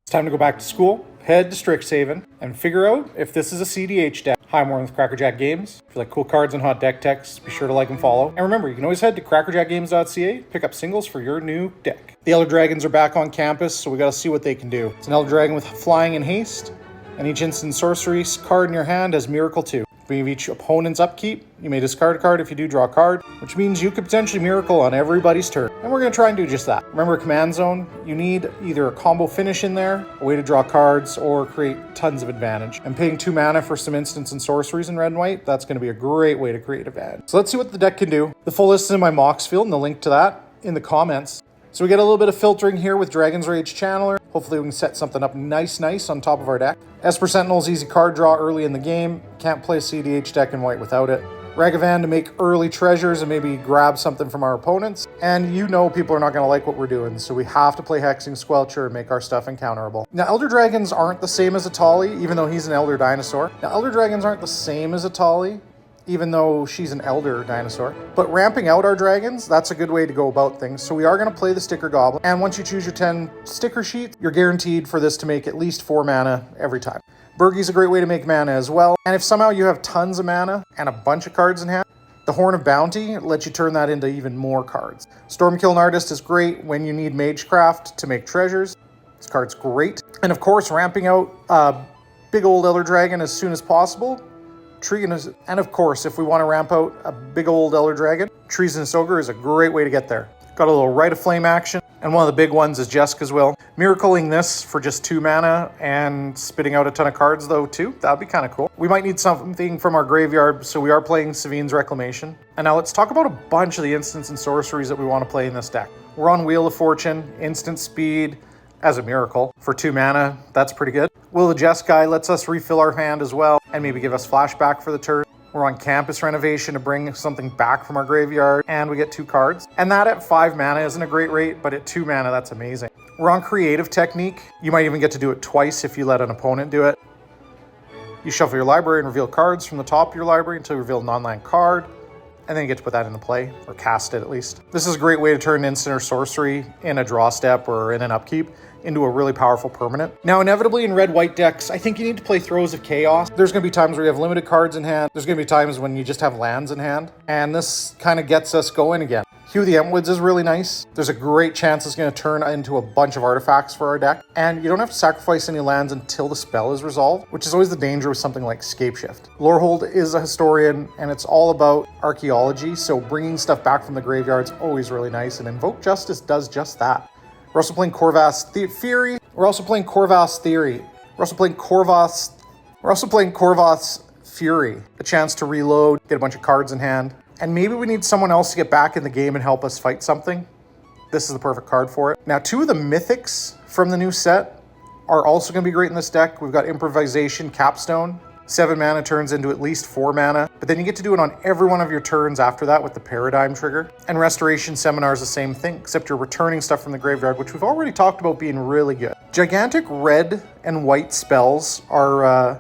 It's time to go back to school, head to Strixhaven, and figure out if this is a cEDH deck. Hi, I'm Warren with Crackerjack Games. If you like cool cards and hot deck techs, be sure to like and follow. And remember, you can always head to crackerjackgames.ca, pick up singles for your new deck. The Elder Dragons are back on campus, so we gotta see what they can do. It's an Elder Dragon with flying and haste, and each instant sorcery card in your hand has Miracle 2. Beginning of each opponent's upkeep, you may discard a card if you do draw a card, which means you could potentially miracle on everybody's turn. And we're going to try and do just that. Remember, command zone, you need either a combo finish in there, a way to draw cards, or create tons of advantage. And paying 2 mana for some instants and sorceries in red and white, that's going to be a great way to create advantage. So let's see what the deck can do. The full list is in my mocks field, and the link to that in the comments. So we get a little bit of filtering here with Dragon's Rage Channeler. Hopefully we can set something up nice on top of our deck. Esper Sentinel's easy card draw early in the game. Can't play a cEDH deck in white without it. Ragavan to make early treasures and maybe grab something from our opponents. And you know people are not going to like what we're doing, so we have to play Hexing Squelcher and make our stuff encounterable. Now, Elder Dragons aren't the same as Atali, even though he's an Elder Dinosaur. Now, Elder Dragons aren't the same as Atali, even though she's an Elder Dinosaur. But ramping out our dragons, that's a good way to go about things. So we are going to play the Sticker Goblin. And once you choose your 10 sticker sheets, you're guaranteed for this to make at least 4 mana every time. Burgy's a great way to make mana as well. And if somehow you have tons of mana and a bunch of cards in hand, the Horn of Bounty lets you turn that into even more cards. Stormkiln Artist is great when you need Magecraft to make treasures. This card's great. And of course, ramping out a big old Elder Dragon as soon as possible. And of course, if we want to ramp out a big old Elder Dragon, Treasonous Ogre is a great way to get there. Got a little Rite of Flame action, and one of the big ones is Jessica's Will. Miracling this for just 2 mana and spitting out a ton of cards though too, that'd be kind of cool. We might need something from our graveyard, so we are playing Savine's Reclamation. And now let's talk about a bunch of the instants and sorceries that we want to play in this deck. We're on Wheel of Fortune, instant speed as a miracle for 2 mana, that's pretty good. Will the Jeskai lets us refill our hand as well and maybe give us flashback for the turn. We're on Campus Renovation to bring something back from our graveyard, and we get 2 cards. And that at 5 mana isn't a great rate, but at 2 mana, that's amazing. We're on Creative Technique. You might even get to do it twice if you let an opponent do it. You shuffle your library and reveal cards from the top of your library until you reveal a non-land card, and then you get to put that into play, or cast it at least. This is a great way to turn instant or sorcery in a draw step or in an upkeep into a really powerful permanent. Now, inevitably in red-white decks, I think you need to play Throes of Chaos. There's going to be times where you have limited cards in hand. There's going to be times when you just have lands in hand. And this kind of gets us going again. Hue of the Entwoods is really nice. There's a great chance it's going to turn into a bunch of artifacts for our deck. And you don't have to sacrifice any lands until the spell is resolved, which is always the danger with something like Scapeshift. Lorehold is a historian, and it's all about archaeology, so bringing stuff back from the graveyard is always really nice, and Invoke Justice does just that. We're also playing Corvus Theory. We're also playing Corvus Theory. We're also playing Corvus Fury. A chance to reload, get a bunch of cards in hand. And maybe we need someone else to get back in the game and help us fight something. This is the perfect card for it. Now, 2 of the mythics from the new set are also going to be great in this deck. We've got Improvisation Capstone. 7 mana turns into at least 4 mana, but then you get to do it on every one of your turns after that with the Paradigm trigger. And Restoration Seminar is the same thing, except you're returning stuff from the graveyard, which we've already talked about being really good. Gigantic red and white spells are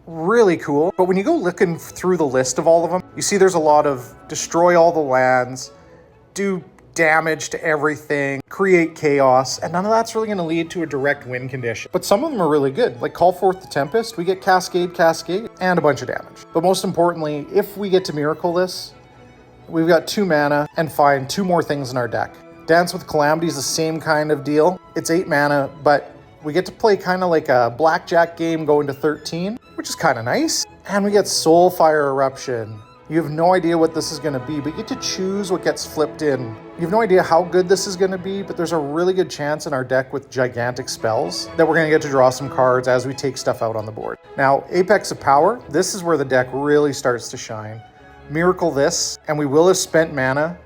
really cool, but when you go looking through the list of all of them, you see there's a lot of destroy all the lands, do damage to everything, create chaos, and none of that's really going to lead to a direct win condition. But some of them are really good, like Call Forth the Tempest. We get Cascade, and a bunch of damage. But most importantly, if we get to miracle this, we've got 2 mana and find 2 more things in our deck. Dance with Calamity is the same kind of deal. It's 8 mana, but we get to play kind of like a blackjack game going to 13, which is kind of nice. And we get Soulfire Eruption. You have no idea what this is going to be, but you get to choose what gets flipped in. You have no idea how good this is going to be, but there's a really good chance in our deck with gigantic spells that we're going to get to draw some cards as we take stuff out on the board. Now, Apex of Power, this is where the deck really starts to shine. Miracle this, and we will have spent mana,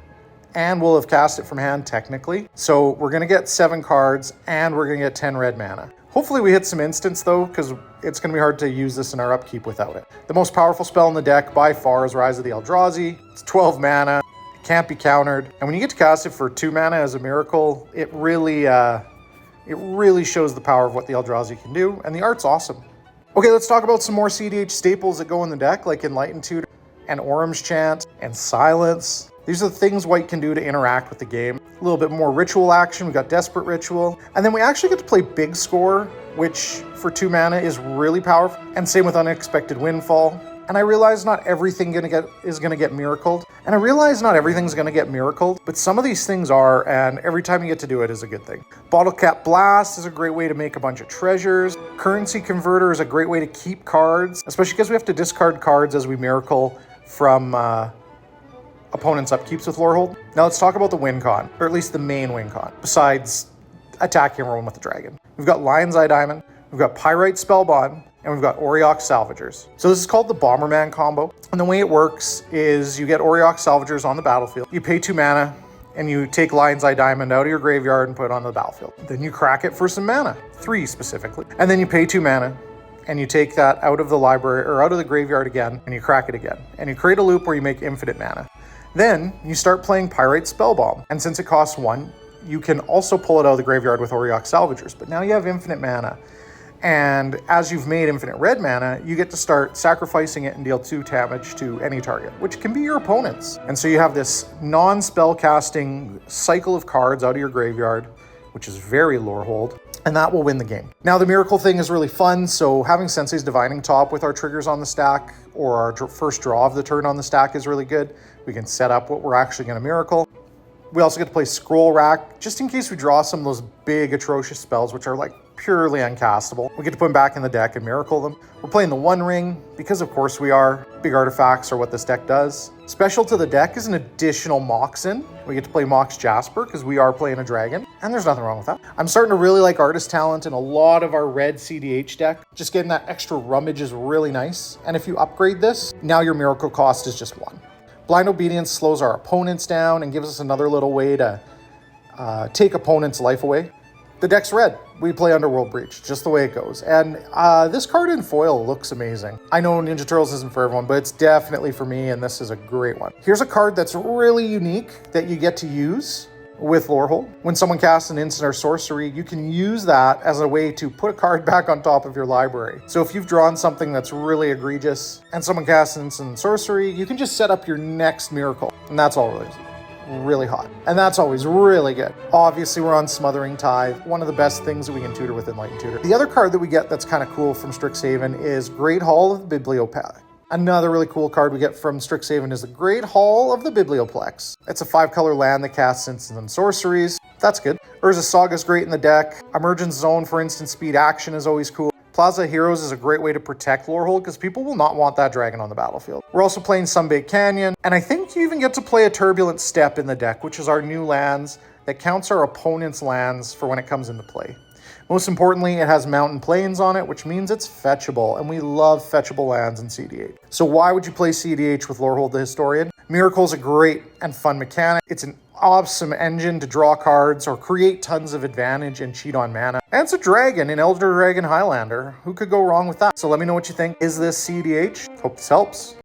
and we'll have cast it from hand technically. So we're going to get 7 cards, and we're going to get 10 red mana. Hopefully we hit some instants though, because it's going to be hard to use this in our upkeep without it. The most powerful spell in the deck by far is Rise of the Eldrazi. It's 12 mana, it can't be countered. And when you get to cast it for 2 mana as a miracle, it really shows the power of what the Eldrazi can do, and the art's awesome. Okay, let's talk about some more cEDH staples that go in the deck, like Enlightened Tutor and Orum's Chant and Silence. These are the things white can do to interact with the game. A little bit more ritual action. We got Desperate Ritual. And then we actually get to play Big Score, which for 2 mana is really powerful. And same with Unexpected Windfall. And I realize not everything is gonna get miracled. And I realize not everything's gonna get miracled, but some of these things are, and every time you get to do it is a good thing. Bottle Cap Blast is a great way to make a bunch of treasures. Currency Converter is a great way to keep cards, especially because we have to discard cards as we miracle from opponents' upkeeps with Lorehold. Now let's talk about the win con, or at least the main win con, besides attacking everyone with the dragon. We've got Lion's Eye Diamond, we've got Pyrite Spellbond, and we've got Auriok Salvagers. So this is called the Bomberman combo. And the way it works is you get Auriok Salvagers on the battlefield. You pay 2 mana, and you take Lion's Eye Diamond out of your graveyard and put it on the battlefield. Then you crack it for some mana, 3 specifically. And then you pay 2 mana, and you take that out of the library, or out of the graveyard again, and you crack it again. And you create a loop where you make infinite mana. Then you start playing Pyrite Spellbomb. And since it costs 1, you can also pull it out of the graveyard with Auriok Salvagers. But now you have infinite mana. And as you've made infinite red mana, you get to start sacrificing it and deal 2 damage to any target, which can be your opponents. And so you have this non-spell casting cycle of cards out of your graveyard, which is very Lorehold, and that will win the game. Now the miracle thing is really fun, so having Sensei's Divining Top with our triggers on the stack, or our first draw of the turn on the stack is really good. We can set up what we're actually going to miracle. We also get to play Scroll Rack, just in case we draw some of those big, atrocious spells, which are like purely uncastable. We get to put them back in the deck and miracle them. We're playing the One Ring, because of course we are. Big artifacts are what this deck does. Special to the deck is an additional Moxen. We get to play Mox Jasper, because we are playing a dragon, and there's nothing wrong with that. I'm starting to really like Artist Talent in a lot of our red cEDH deck. Just getting that extra rummage is really nice. And if you upgrade this, now your miracle cost is just 1. Blind Obedience slows our opponents down and gives us another little way to take opponents' life away. The deck's red. We play Underworld Breach, just the way it goes. And this card in foil looks amazing. I know Ninja Turtles isn't for everyone, but it's definitely for me, and this is a great one. Here's a card that's really unique that you get to use with Lorehold. When someone casts an instant or sorcery, you can use that as a way to put a card back on top of your library. So if you've drawn something that's really egregious and someone casts an instant sorcery, you can just set up your next miracle. And that's all really hot. And that's always really good. Obviously, we're on Smothering Tithe, one of the best things that we can tutor with Enlightened Tutor. The other card that we get that's kind of cool from Strixhaven is Great Hall of the Bibliopath. Another really cool card we get from Strixhaven is the Great Hall of the Biblioplex. It's a 5-color land that casts instants and sorceries. That's good. Urza's Saga's great in the deck. Emergence Zone for instant speed action is always cool. Plaza Heroes is a great way to protect Lorehold because people will not want that dragon on the battlefield. We're also playing Sunbaked Canyon, and I think you even get to play a Turbulent Step in the deck, which is our new lands that counts our opponent's lands for when it comes into play. Most importantly, it has Mountain Plains on it, which means it's fetchable, and we love fetchable lands in cEDH. So why would you play cEDH with Lorehold the Historian? Miracle is a great and fun mechanic. It's an awesome engine to draw cards or create tons of advantage and cheat on mana. And it's a dragon in Elder Dragon Highlander. Who could go wrong with that? So let me know what you think. Is this cEDH? Hope this helps.